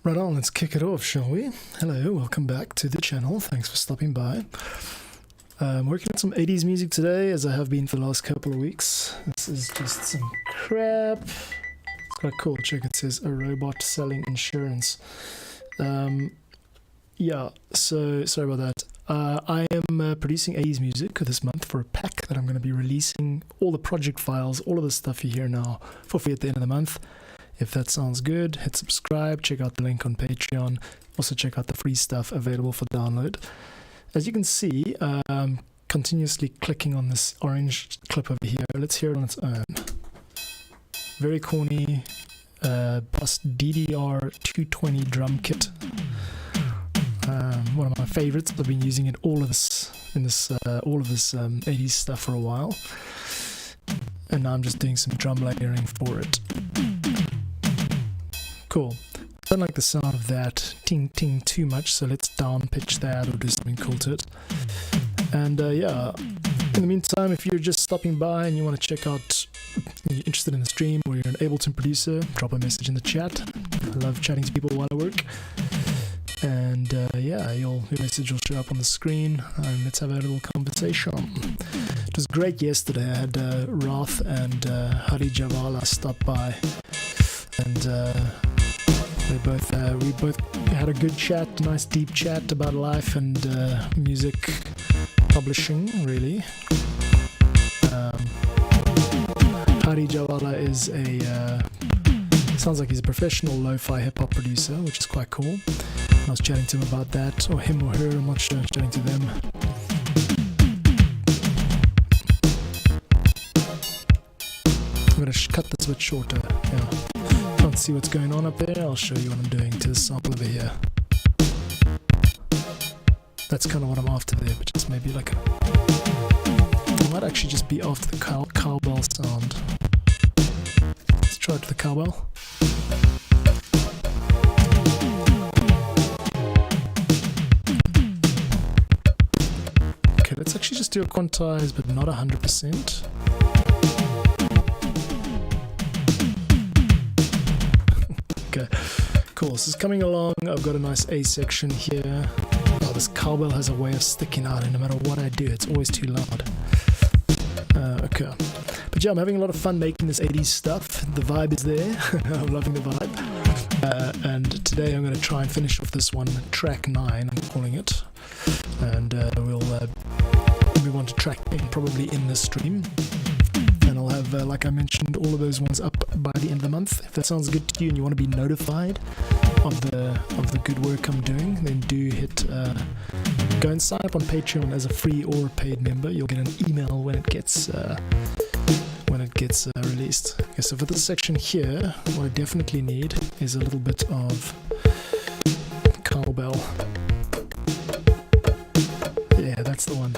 Right on, let's kick it off, shall we? Hello, welcome back to the channel. Thanks for stopping by. I'm working on some 80s music today, as I have been for the last couple of weeks. This is just some crap. It's quite cool. Check, it says a robot selling insurance. Yeah, so sorry about that. I am producing 80s music this month for a pack that I'm going to be releasing. All the project files, all of the stuff you hear now for free at the end of the month. If that sounds good, hit subscribe, check out the link on Patreon. Also check out the free stuff available for download. As you can see, I'm continuously clicking on this orange clip over here. Let's hear it on its own. Very corny, plus DDR220 drum kit. One of my favorites. I've been using it all of this 80s stuff for a while. And now I'm just doing some drum layering for it. Cool. I don't like the sound of that ting ting too much, so let's down pitch that or do something cool to it. And yeah, in the meantime, if you're just stopping by and you want to check out, you're interested in the stream or you're an Ableton producer, drop a message in the chat. I love chatting to people while I work. And yeah, your message will show up on the screen and let's have a little conversation. It was great yesterday. I had Rath and Hari Javala stop by, and we both had a good chat, nice deep chat about life and music publishing, really. Hari Javala is sounds like he's a professional lo-fi hip-hop producer, which is quite cool. I was chatting to him about that, or him or her, I'm not sure, chatting to them. I'm going to cut this a bit shorter, yeah. Can't see what's going on up there, I'll show you what I'm doing to the sample over here. That's kind of what I'm after there, but just maybe like I might actually just be after the cowbell sound. Let's try it to the cowbell. Okay, let's actually just do a quantize, but not 100%. Okay, cool. This is coming along. I've got a nice A section here. Oh, this cowbell has a way of sticking out, and no matter what I do, it's always too loud. Okay. But yeah, I'm having a lot of fun making this 80s stuff. The vibe is there. I'm loving the vibe. And today I'm going to try and finish off this one, track 9, I'm calling it. And we'll move on to track 10, probably in this stream. And I'll have, like I mentioned, all of those ones up by the end of the month. If that sounds good to you and you want to be notified of the good work I'm doing, then do hit go and sign up on Patreon as a free or paid member. You'll get an email when it gets released. Okay, so for this section here, what I definitely need is a little bit of cowbell. Yeah, that's the one.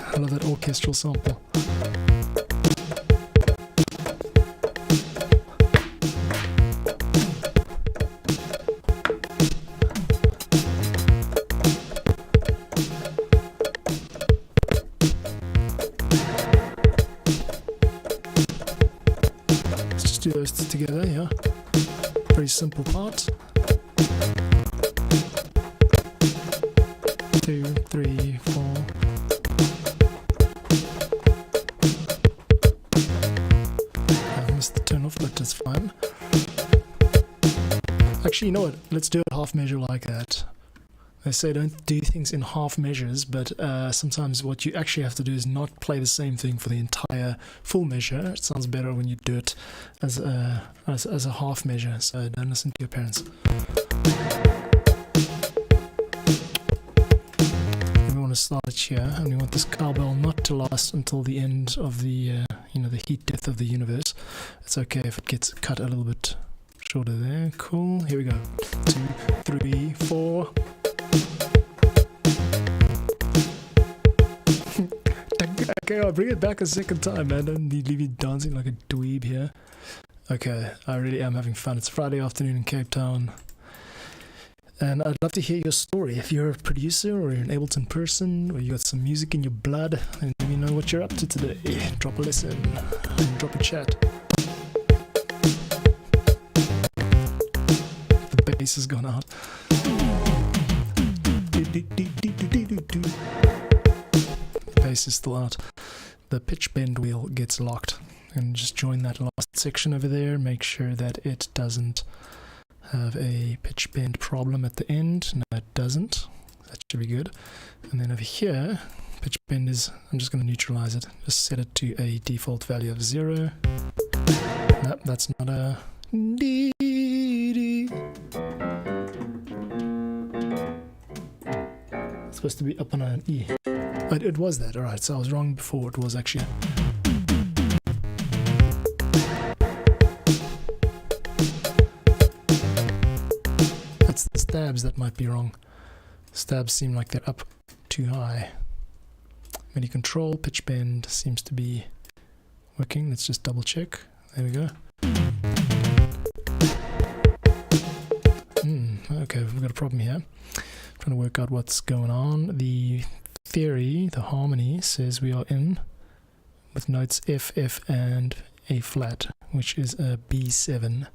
I love that orchestral sample. Let's just do those together, yeah. Very simple part. 2, 3, 4. The turn off, but that's fine. Actually, you know what? Let's do it half measure like that. They say don't do things in half measures, but sometimes what you actually have to do is not play the same thing for the entire full measure. It sounds better when you do it as a half measure, so don't listen to your parents. We want to start it here, and we want this cowbell not to last until the end of the the heat death of the universe. It's okay if it gets cut a little bit shorter there. Cool. Here we go. 2, 3, 4. Okay, I'll bring it back a second time, man. Don't leave you dancing like a dweeb here. Okay, I really am having fun. It's Friday afternoon in Cape Town. And I'd love to hear your story. If you're a producer or you're an Ableton person or you got some music in your blood, then let me know what you're up to today. Drop a listen, drop a chat. bass has gone out. The bass is still out. The pitch bend wheel gets locked. And just join that last section over there. Make sure that it doesn't have a pitch bend problem at the end. No, it doesn't. That should be good. And then over here, pitch bend is, I'm just going to neutralize it. Just set it to a default value of 0. Nope, that's not a D. It's supposed to be up on an E. It was that, alright, so I was wrong before. It was actually. It's the stabs that might be wrong. Stabs seem like they're up too high. MIDI control, pitch bend seems to be working. Let's just double check. There we go. Okay, we've got a problem here. Trying to work out what's going on. The theory, the harmony, says we are in with notes F, F, and A flat, which is a B7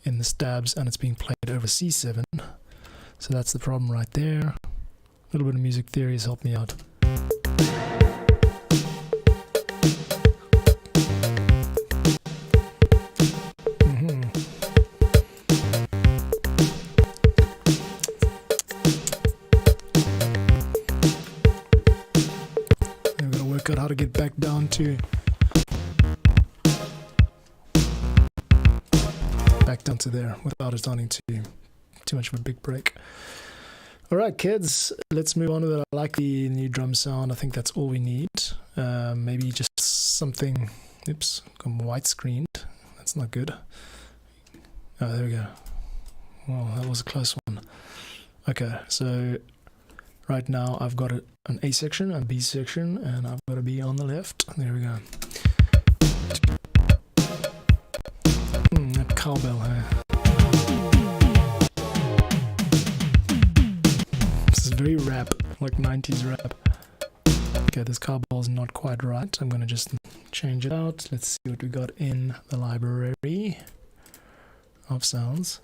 in the stabs, and it's being played over C7. So that's the problem right there. A little bit of music theory has helped me out. How to get back down to there without it starting to too much of a big break. Alright kids, let's move on with it. I like the new drum sound. I think that's all we need. Maybe just something, oops, got white screened. That's not good. Oh, there we go. Well, that was a close one. Okay, so right now I've got an A section, a B section, and I've got a B on the left. There we go. That cowbell, huh? This is very rap, like 90s rap. Okay, this cowbell's not quite right. I'm gonna just change it out. Let's see what we got in the library of sounds.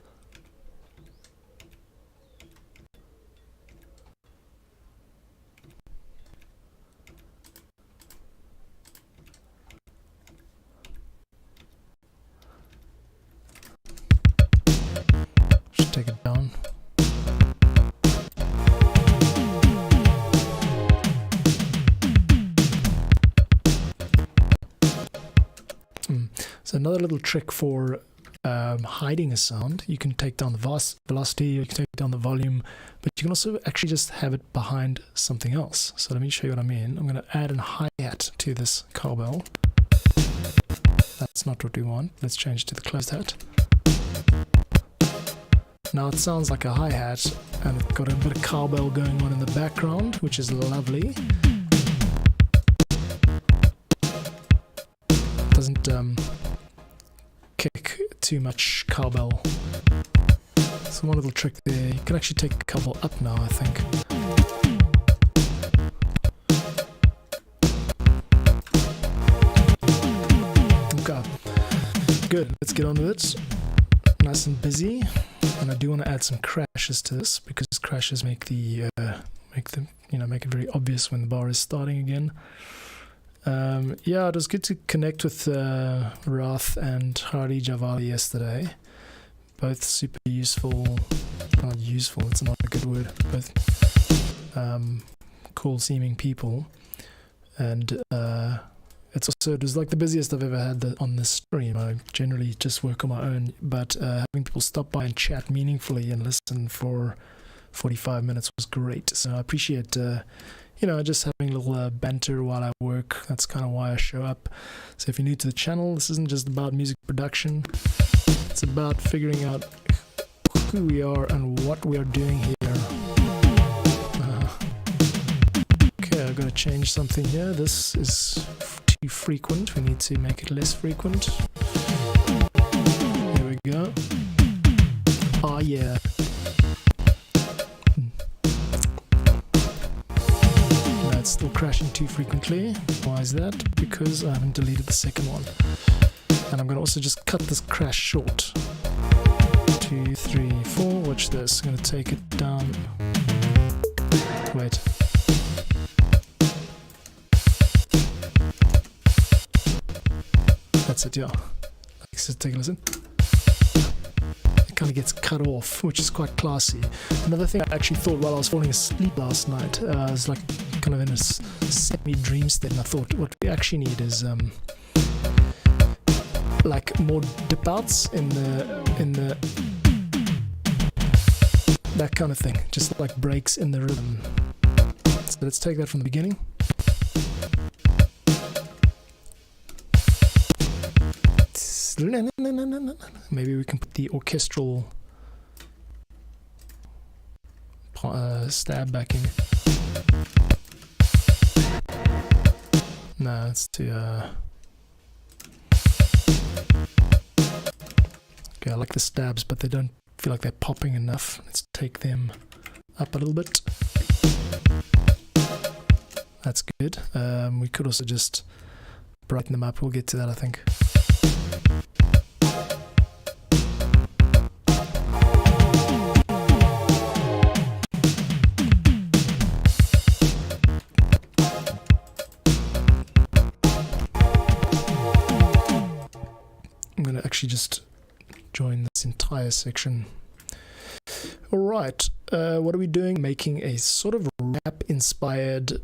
Take it down. So another little trick for hiding a sound, you can take down the velocity, you can take down the volume, but you can also actually just have it behind something else. So let me show you what I mean. I'm going to add a hi-hat to this cowbell. That's not what we want. Let's change to the closed hat. Now it sounds like a hi-hat, and it's got a bit of cowbell going on in the background, which is lovely. Doesn't kick too much cowbell. So one little trick there. You can actually take a cowbell up now, I think. Okay, good. Let's get on with it. Nice and busy. And I do want to add some crashes to this, because crashes make the make it very obvious when the bar is starting again. Yeah, it was good to connect with Rath and Hardy Javali yesterday. Both super useful, not useful, it's not a good word, both cool seeming people. And it was like the busiest I've ever had on this stream. I generally just work on my own, but having people stop by and chat meaningfully and listen for 45 minutes was great. So I appreciate just having a little banter while I work. That's kind of why I show up. So if you're new to the channel, this isn't just about music production. It's about figuring out who we are and what we are doing here. Okay, I've got to change something here. This is too frequent. We need to make it less frequent. Here we go. Oh yeah. It's still crashing too frequently. Why is that? Because I haven't deleted the second one. And I'm going to also just cut this crash short 2, 3, 4. Watch this. I'm gonna take it down. Wait. That's it, yeah. Let's just take a listen. It kind of gets cut off, which is quite classy. Another thing I actually thought while I was falling asleep last night, I was like kind of in a semi-dream state, and I thought what we actually need is like more dip outs in the that kind of thing, just like breaks in the rhythm. So let's take that from the beginning. Maybe we can put the orchestral stab back in. No, it's too okay, I like the stabs, but they don't feel like they're popping enough. Let's take them up a little bit. That's good. We could also just brighten them up. We'll get to that, I think. I'm going to actually just join this entire section. Alright, what are we doing? Making a sort of rap-inspired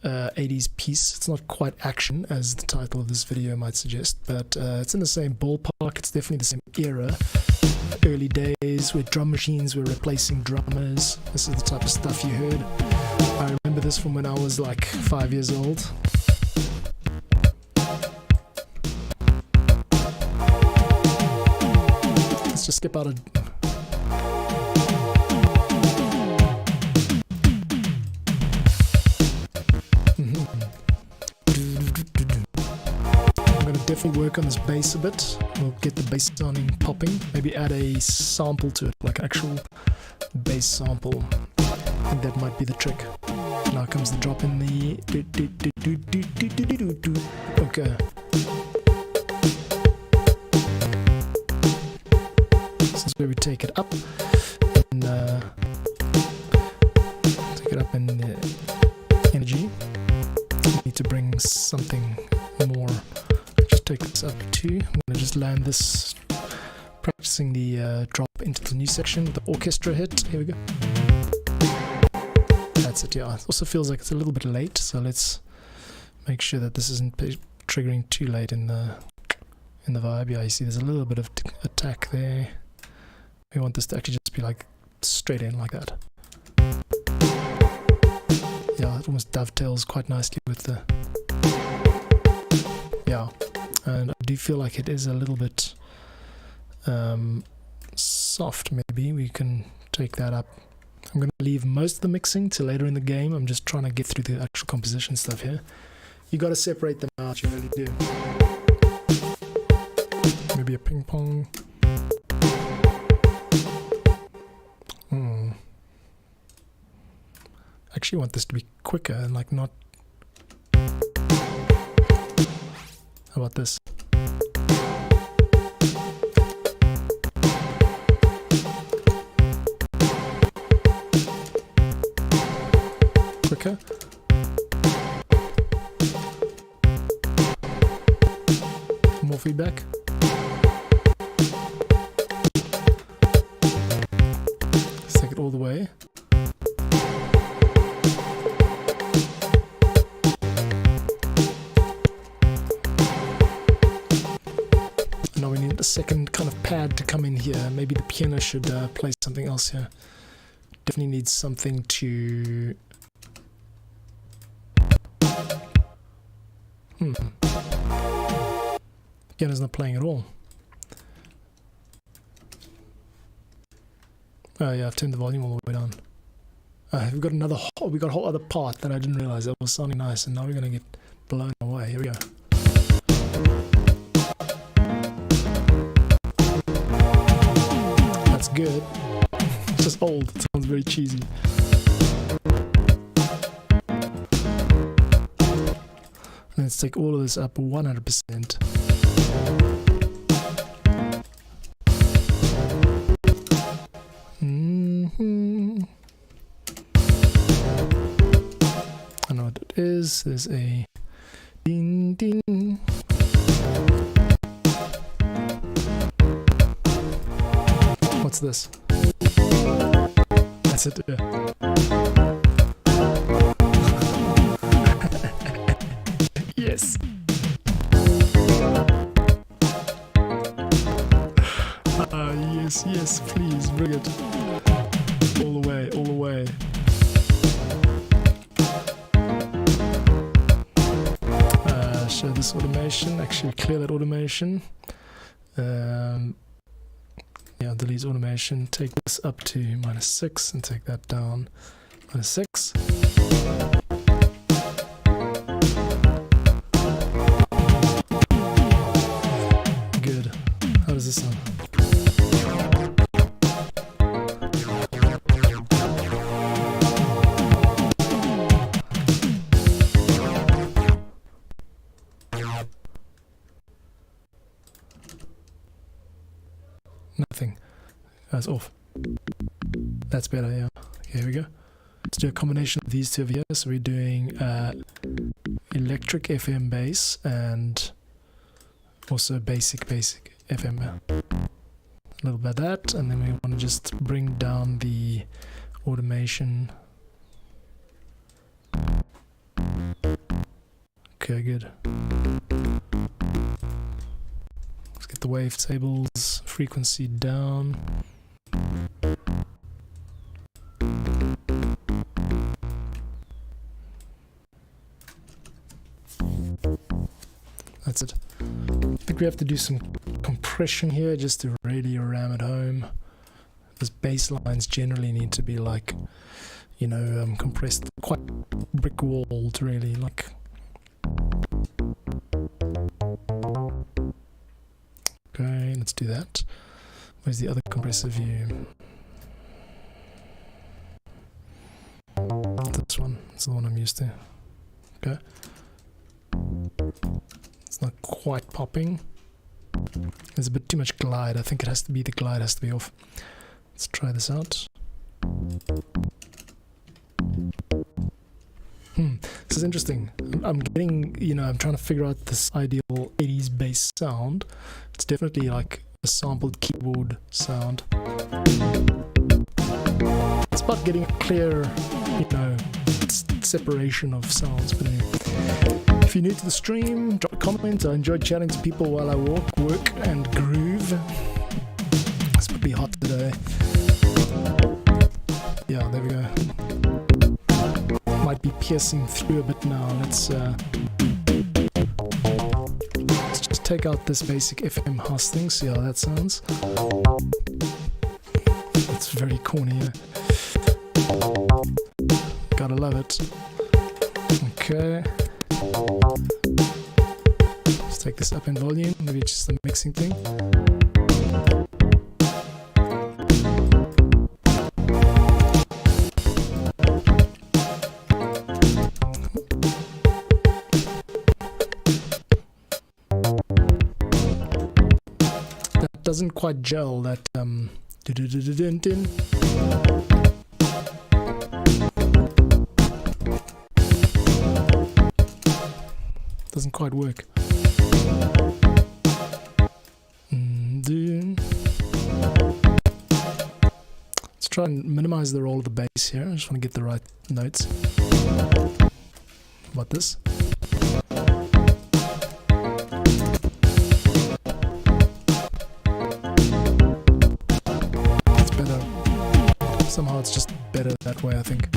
80s piece. It's not quite action, as the title of this video might suggest, but it's in the same ballpark. It's definitely the same era. Early days where drum machines were replacing drummers. This is the type of stuff you heard. I remember this from when I was like 5 years old. Let's just skip out a... Definitely work on this bass a bit. We'll get the bass sounding popping. Maybe add a sample to it, like an actual bass sample. I think that might be the trick. Now comes the drop in the... Okay. This is where we take it up. And take it up in energy. We need to bring something more... Take this up to 2. I'm going to just land this, practicing the drop into the new section with the orchestra hit. Here we go. That's it, yeah. It also feels like it's a little bit late, so let's make sure that this isn't triggering too late in the vibe. Yeah, you see there's a little bit of attack there. We want this to actually just be like straight in like that. Yeah, it almost dovetails quite nicely with the... Yeah. And I do feel like it is a little bit soft. Maybe we can take that up. I'm going to leave most of the mixing till later in the game. I'm just trying to get through the actual composition stuff here. You got to separate them out, you really do. Maybe a ping pong. Actually want this to be quicker and like not... How about this? Quicker. More feedback. Let's take it all the way. Now we need a second kind of pad to come in here. Maybe the piano should play something else here. Definitely needs something to... Piano's not playing at all. Oh yeah, I've turned the volume all the way down. We've got another we got a whole other part that I didn't realize that was sounding nice, and now we're gonna get blown away. Here we go. That's good. It's just old. It sounds very cheesy. Let's take all of this up 100%. is. There's a ding ding. What's this? That's it. Yeah. Yes. Yes, yes, please bring it. All the way, all the way. Show this automation. Actually, clear that automation. Yeah, delete automation. Take this up to -6 and take that down -6. Good. How does this sound? Nothing. That's off. That's better, yeah. Okay, here we go. Let's do a combination of these two over here. So we're doing electric FM bass and also basic FM. A little bit of that, and then we want to just bring down the automation. Okay, good. Let's get the wavetables frequency down. That's it. I think we have to do some compression here just to really ram it home. Those bass lines generally need to be like, you know, compressed, quite brick walled, really. Like, okay, let's do that. Where's the other compressor view? This one. That's the one I'm used to. Okay. It's not quite popping. There's a bit too much glide. I think it has to be, the glide has to be off. Let's try this out. This is interesting. I'm getting, you know, I'm trying to figure out this ideal 80s bass sound. It's definitely like a sampled keyboard sound. It's about getting a clear, you know, separation of sounds. But anyway. If you're new to the stream, drop a comment. I enjoy chatting to people while I walk, work, and groove. It's pretty hot today. Yeah, there we go. Might be piercing through a bit now. Let's just take out this basic FM hosting, see how that sounds. It's very corny. Gotta love it. Okay. Let's take this up in volume. Maybe it's just a mixing thing. That doesn't quite gel, that doesn't quite work. Let's try and minimize the roll of the bass here. I just want to get the right notes. How about this? It's better. Somehow it's just better that way, I think.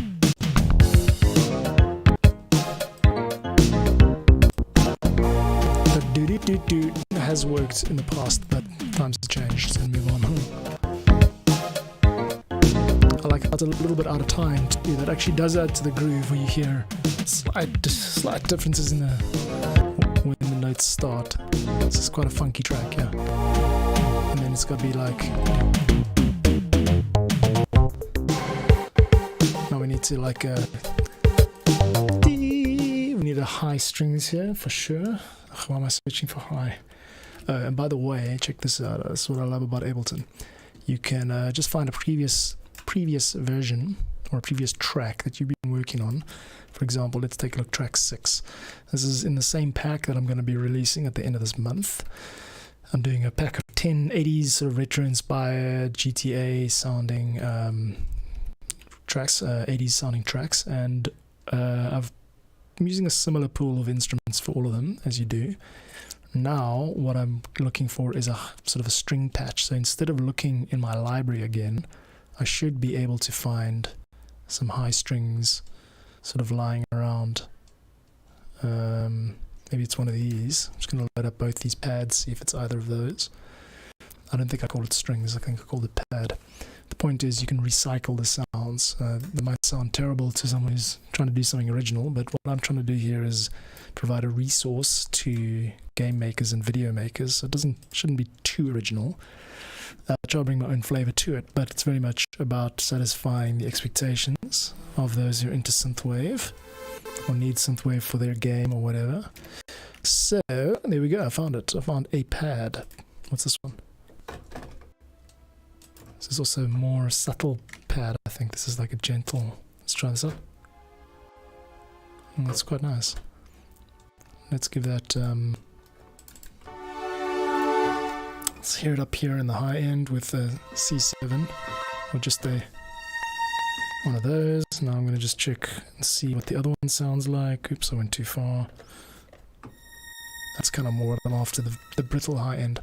Do has worked in the past, but times have changed, so move on. I like how it's a little bit out of time too. That actually does add to the groove where you hear slight differences in the when the notes start. This is quite a funky track, yeah. And then it's got to be like. Now we need to like we need a high strings here for sure. Why am I searching for high? And by the way, check this out. That's what I love about Ableton. You can just find a previous version or a previous track that you've been working on. For example, let's take a look, track 6. This is in the same pack that I'm going to be releasing at the end of this month. I'm doing a pack of 10 80s sort of retro-inspired GTA sounding tracks, 80s sounding tracks, and I'm using a similar pool of instruments for all of them, as you do. Now, what I'm looking for is a sort of a string patch. So instead of looking in my library again, I should be able to find some high strings sort of lying around. Maybe it's one of these. I'm just going to load up both these pads, see if it's either of those. I don't think I call it strings, I think I call it pad. The point is you can recycle the sounds. They might sound terrible to someone who's trying to do something original, but what I'm trying to do here is provide a resource to game makers and video makers. So it shouldn't be too original. I try to bring my own flavor to it, but it's very much about satisfying the expectations of those who are into synthwave or need synthwave for their game or whatever. So there we go, I found it. I found a pad. What's this one? This is also a more subtle pad. I think this is like a gentle. Let's try this out. That's quite nice. Let's give that let's hear it up here in the high end with the C7 or just one of those. Now I'm going to just check and see what the other one sounds like. Oops, I went too far. That's kind of more what I'm after, the brittle high end.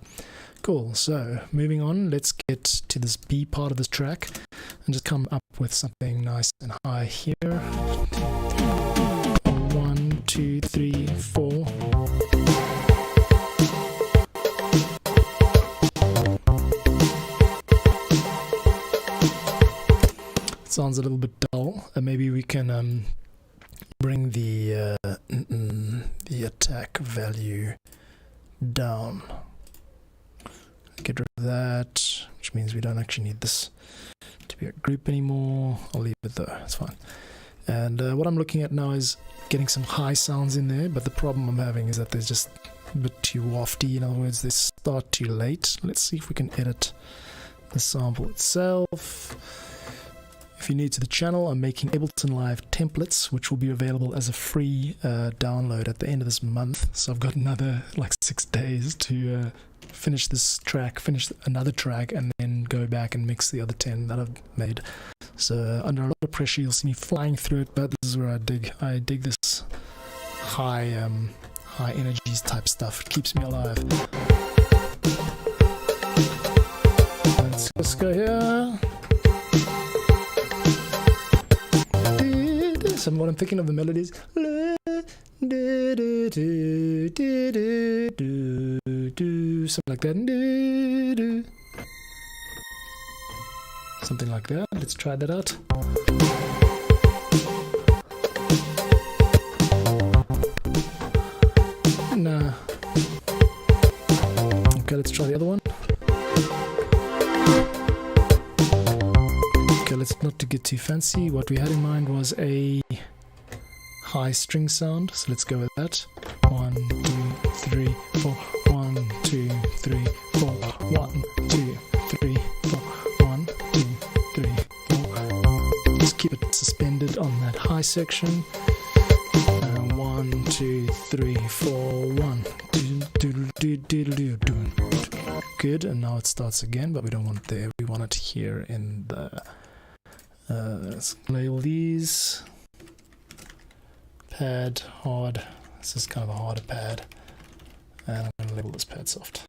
Cool, so moving on, let's get to this B part of this track and just come up with something nice and high here. 1, 2, 3, 4. It sounds a little bit dull. Maybe we can bring the attack value down. Get rid of that, which means we don't actually need this to be a group anymore. I'll leave it though, it's fine. And what I'm looking at now is getting some high sounds in there, but the problem I'm having is that they're just a bit too wafty. In other words, they start too late. Let's see if we can edit the sample itself. If you're new to the channel, I'm making Ableton Live templates, which will be available as a free download at the end of this month. So I've got another like 6 days to finish this track, finish another track, and then go back and mix the other 10 that I've made. So under a lot of pressure, you'll see me flying through it, but this is where I dig this high energies type stuff. It keeps me alive. Let's go here. So what I'm thinking of the melodies, something like that, something like that. Let's try that out. Nah. Okay, let's try the other one. Okay, let's not to get too fancy. What we had in mind was a high string sound, so let's go with that. 1, 2, 3, 4. 1, 2, 3, 4. 1, 2, 3, 4. 1, 2, 3, 4. Just keep it suspended on that high section. 1, 2, 3, 4. 1, 2, good, and now it starts again, but we don't want it there. We want it here in the. Let's label these. Pad hard. This is kind of a harder pad, and I'm going to label this pad soft.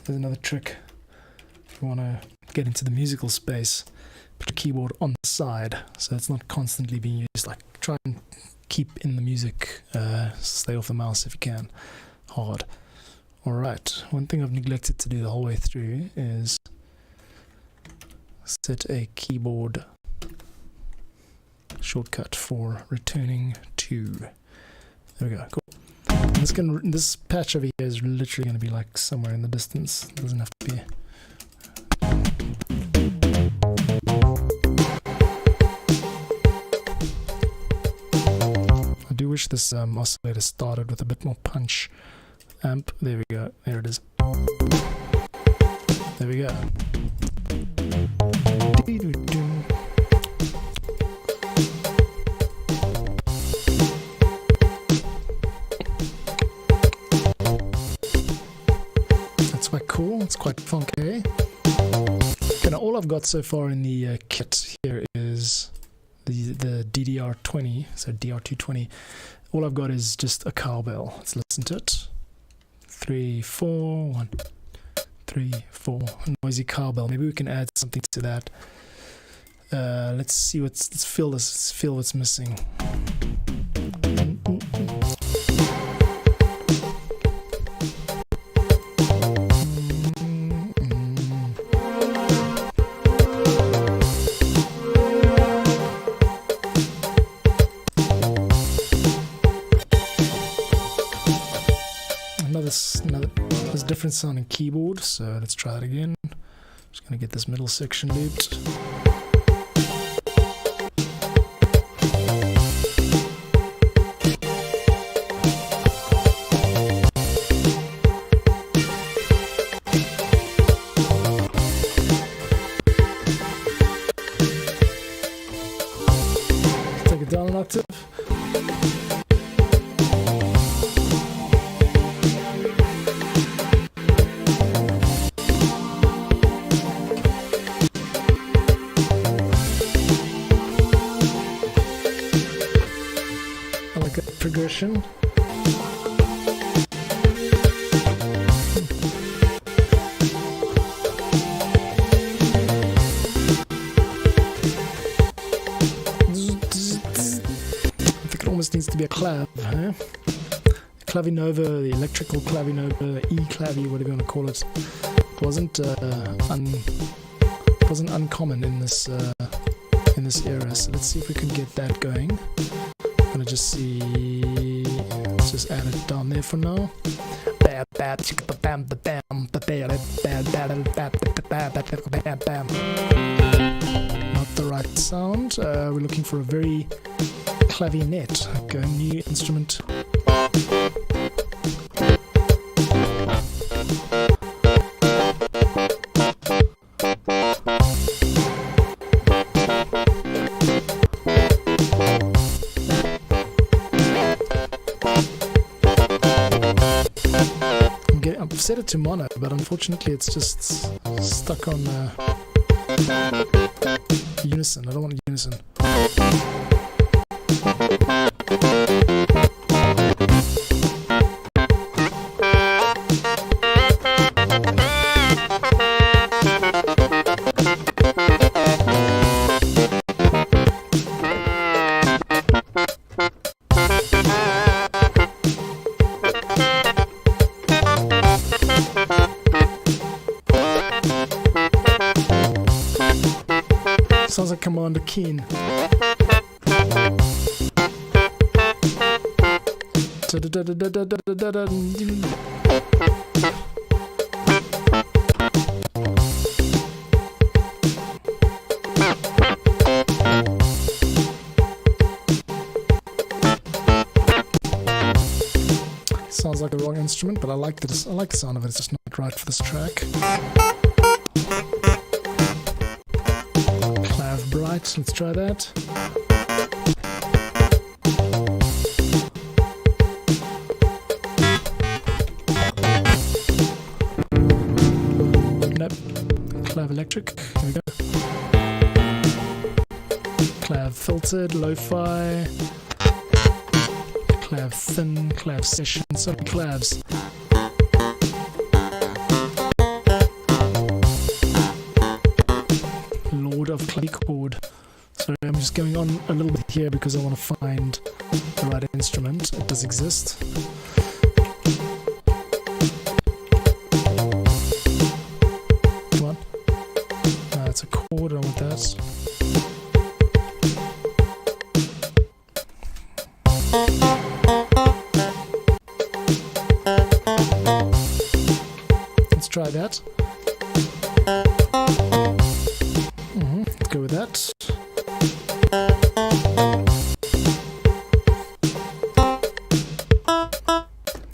There's another trick. If you want to get into the musical space, put a keyboard on the side so it's not constantly being used. Like, try and keep in the music, stay off the mouse if you can. Hard. Alright, one thing I've neglected to do the whole way through is set a keyboard shortcut for returning to. There we go, cool. This patch over here is literally going to be like somewhere in the distance. It doesn't have to be. I do wish this oscillator started with a bit more punch. Amp, there we go, there it is. There we go. That's quite funky. Okay, now all I've got so far in the kit here is the DDR20, so DR220. All I've got is just a cowbell. Let's listen to it. 3, 4, 1, 3, 4. Noisy cowbell. Maybe we can add something to that. Let's see let's feel what's missing. There's a different sounding keyboard, so let's try it again. Just gonna get this middle section looped. Take it down an octave. Progression. I think it almost needs to be a clav, huh? Clavinova, the electrical clavinova, E-clavy, whatever you want to call it, wasn't uncommon in this era. So let's see if we can get that going. I'm gonna just see. Let's just add it down there for now. Not the right sound. We're looking for a very clavinet, like a new instrument. I've set it to mono, but unfortunately it's just stuck on unison. I don't want unison. Sounds like Commander Keen. Sounds like the wrong instrument, but I like the sound of it. It's just not right for this track. Bright, let's try that. Nope. Clav electric, here we go. Clav filtered, lo-fi. Clav thin, clav session, so clavs. Of clavichord. So I'm just going on a little bit here because I want to find the right instrument. It does exist. Come on. It's a chord. I want that. Let's try that. Go with that.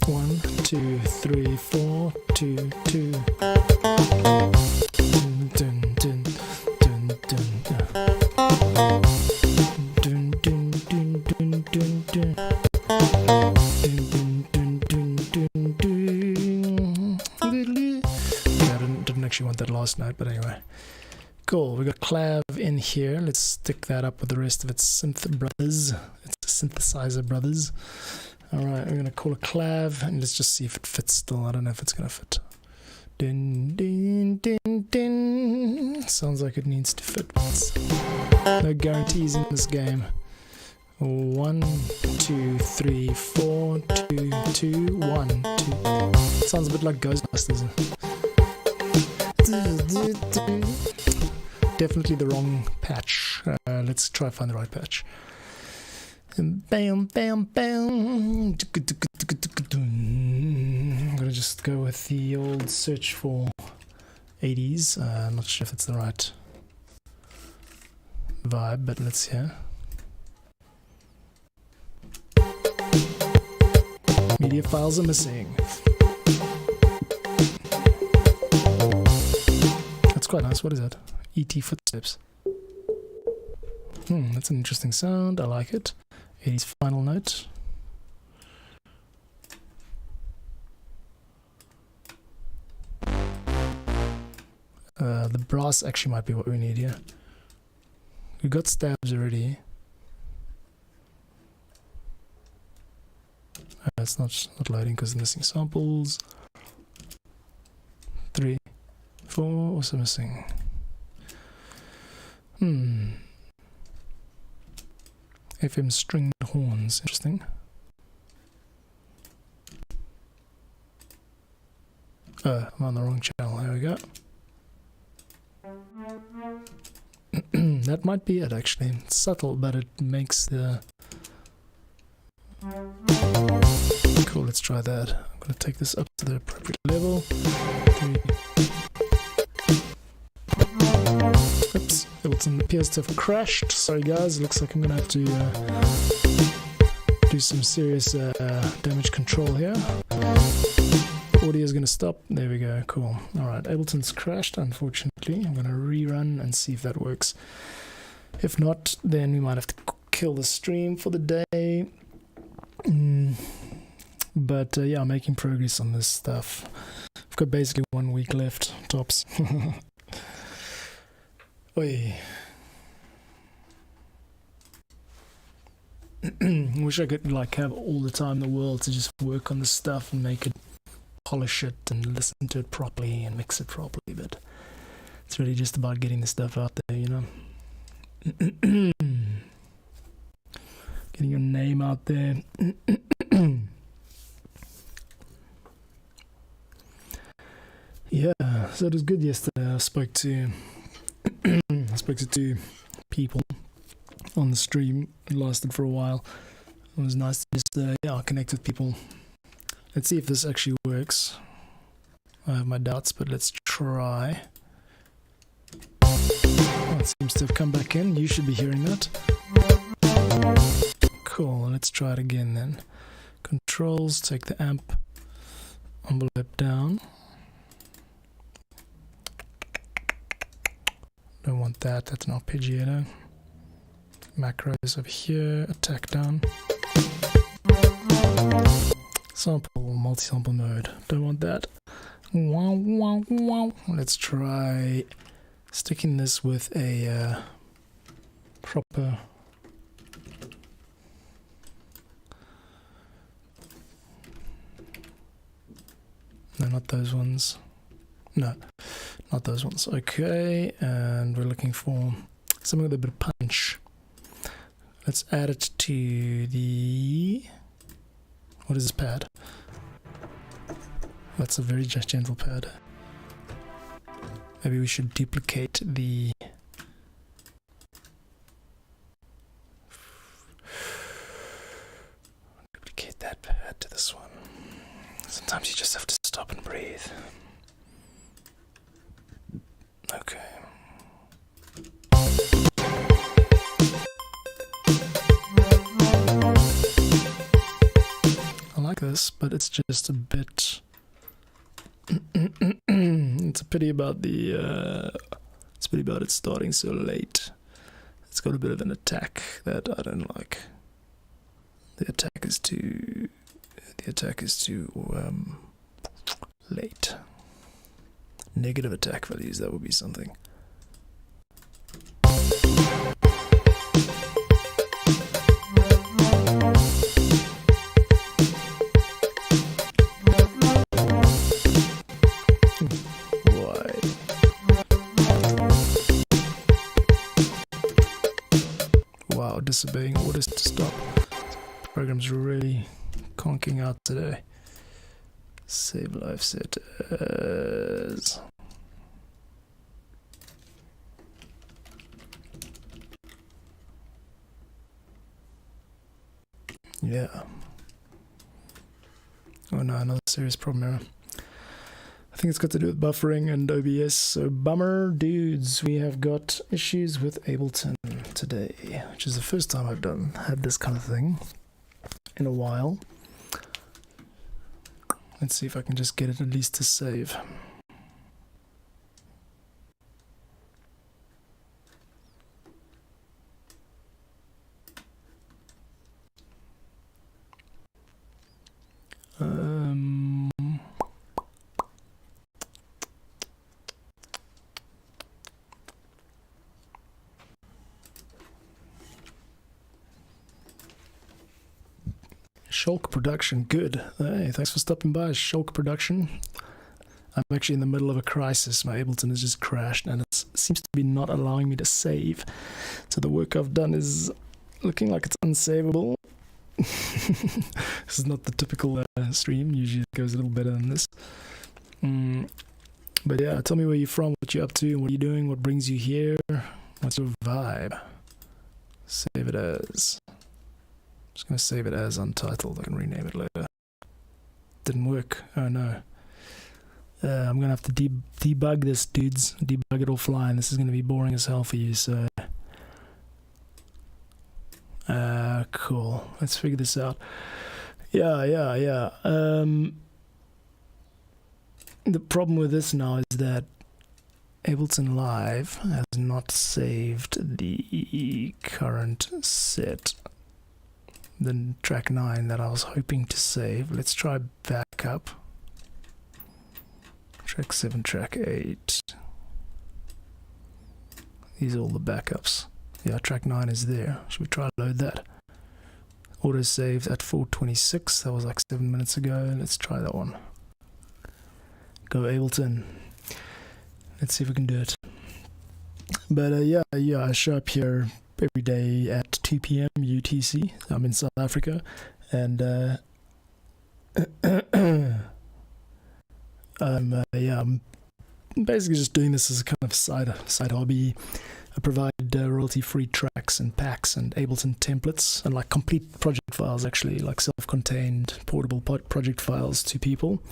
One, 2, 3, 4, 2, 2. Dun, dun, dun, dun, dun, dun. Dun, dun, dun, dun, dun, dun. Dun, dun, dun, dun, dun, dun. Got an last note, but anyway. Cool, we got clav in here. Let's stick that up with the rest of its synth brothers. It's synthesizer brothers. Alright, we're gonna call it clav and let's just see if it fits still. I don't know if it's gonna fit. Din, din, din, din. Sounds like it needs to fit. No guarantees in this game. 1, 2, 3, 4, 2, 2, 1, 2. Sounds a bit like Ghostbusters. Definitely the wrong patch. Let's try to find the right patch. Bam, bam, bam. I'm gonna just go with the old search for 80s. I'm not sure if it's the right vibe, but let's hear. Media files are missing. That's quite nice. What is that? E.T. footsteps. That's an interesting sound. I like it. 80s final note. The brass actually might be what we need here. We got stabs already. It's not loading because it's missing samples. 3, 4, also missing. FM stringed horns, interesting. I'm on the wrong channel, there we go. That might be it actually. It's subtle, but it makes the... Cool, let's try that. I'm gonna take this up to the appropriate level. Oops, Ableton appears to have crashed. Sorry guys, looks like I'm gonna have to do some serious damage control here. Audio is gonna stop. There we go, cool. Alright, Ableton's crashed, unfortunately. I'm gonna rerun and see if that works. If not, then we might have to kill the stream for the day. But yeah, I'm making progress on this stuff. I've got basically 1 week left, tops. Oi. Wish I could like have all the time in the world to just work on this stuff and make it, polish it and listen to it properly and mix it properly, but it's really just about getting the stuff out there, you know. Getting your name out there. Yeah, so it was good yesterday. I spoke to 2 people on the stream. It lasted for a while. It was nice to just yeah, connect with people. Let's see if this actually works. I have my doubts, but let's try. Oh, it seems to have come back in. You should be hearing that. Cool, let's try it again then. Controls, take the amp envelope down. Don't want that, that's an arpeggiator. Macros over here, attack down. Sample, multi-sample mode. Don't want that. Wow, wow, wow. Let's try sticking this with a proper... No, not those ones. No, not those ones. Okay, and we're looking for something with a bit of punch. Let's add it to the... What is this pad? That's a very gentle pad. Maybe we should duplicate the... Duplicate that pad to this one. Sometimes you just have to stop and breathe. Okay. I like this, but it's just a bit... It's a pity about the... It's a pity about it starting so late. It's got a bit of an attack that I don't like. The attack is too... late. Negative attack values, that would be something. Wow, disobeying orders to stop. Program's really conking out today. Save life set as... Yeah. Oh no, another serious problem error. I think it's got to do with buffering and OBS, so bummer dudes. We have got issues with Ableton today, which is the first time I've had this kind of thing in a while. Let's see if I can just get it at least to save. Shulk Production, good. Hey, thanks for stopping by, Shulk Production. I'm actually in the middle of a crisis. My Ableton has just crashed and it seems to be not allowing me to save. So the work I've done is looking like it's unsavable. This is not the typical stream. Usually it goes a little better than this. But yeah, tell me where you're from, what you're up to, what are you doing, what brings you here, what's your vibe. Save it as... Just going to save it as untitled. I can rename it later. Didn't work. Oh no. I'm going to have to debug this, dudes. Debug it offline. This is going to be boring as hell for you, so... cool. Let's figure this out. Yeah. The problem with this now is that Ableton Live has not saved the current set. The track 9 that I was hoping to save. Let's try backup. Track 7, track 8. These are all the backups. Yeah, track 9 is there. Should we try to load that? Auto saved at 4:26. That was like 7 minutes ago. Let's try that one. Go Ableton. Let's see if we can do it. But yeah, I show up here every day at 2 p.m. UTC. I'm in South Africa, and I'm basically just doing this as a kind of side hobby. I provide royalty-free tracks and packs and Ableton templates and like complete project files, actually, like self-contained portable project files to people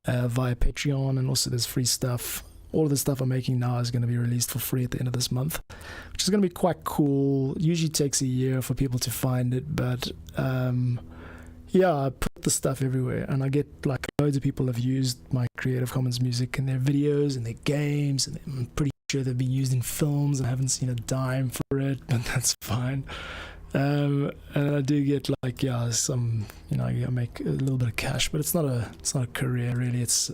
via Patreon, and also there's free stuff. All of the stuff I'm making now is going to be released for free at the end of this month, which is going to be quite cool. Usually takes a year for people to find it, but yeah, I put the stuff everywhere, and I get like loads of people have used my Creative Commons music in their videos and their games, and I'm pretty sure they've been used in films, and I haven't seen a dime for it, but that's fine. And I do get like, yeah, some, you know, I make a little bit of cash, but it's not a career really. It's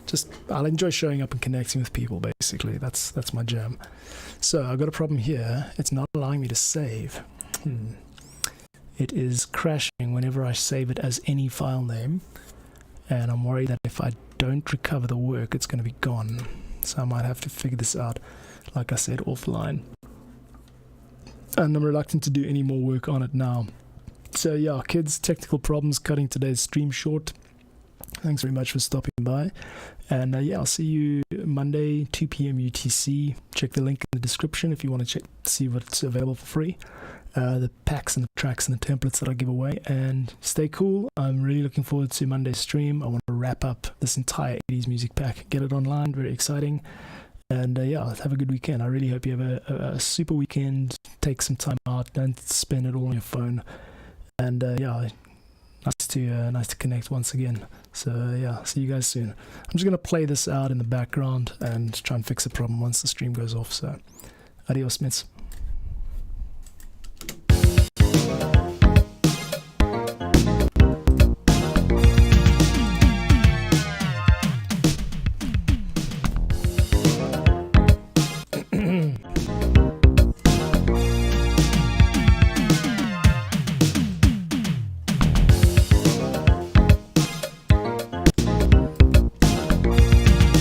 just, I'll enjoy showing up and connecting with people, basically. That's my jam. So I've got a problem here. It's not allowing me to save. It is crashing whenever I save it as any file name, and I'm worried that if I don't recover the work, it's going to be gone. So I might have to figure this out, like I said, offline. And I'm reluctant to do any more work on it now. So yeah, kids, technical problems, cutting today's stream short. Thanks very much for stopping by. And yeah, I'll see you Monday, 2 p.m. UTC. Check the link in the description if you want to see what's available for free. The packs and the tracks and the templates that I give away. And stay cool. I'm really looking forward to Monday's stream. I want to wrap up this entire 80s music pack. Get it online. Very exciting. And yeah, have a good weekend. I really hope you have a super weekend. Take some time out. Don't spend it all on your phone. And yeah, nice to connect once again. So yeah, see you guys soon. I'm just gonna play this out in the background and try and fix the problem once the stream goes off. So adios, mates.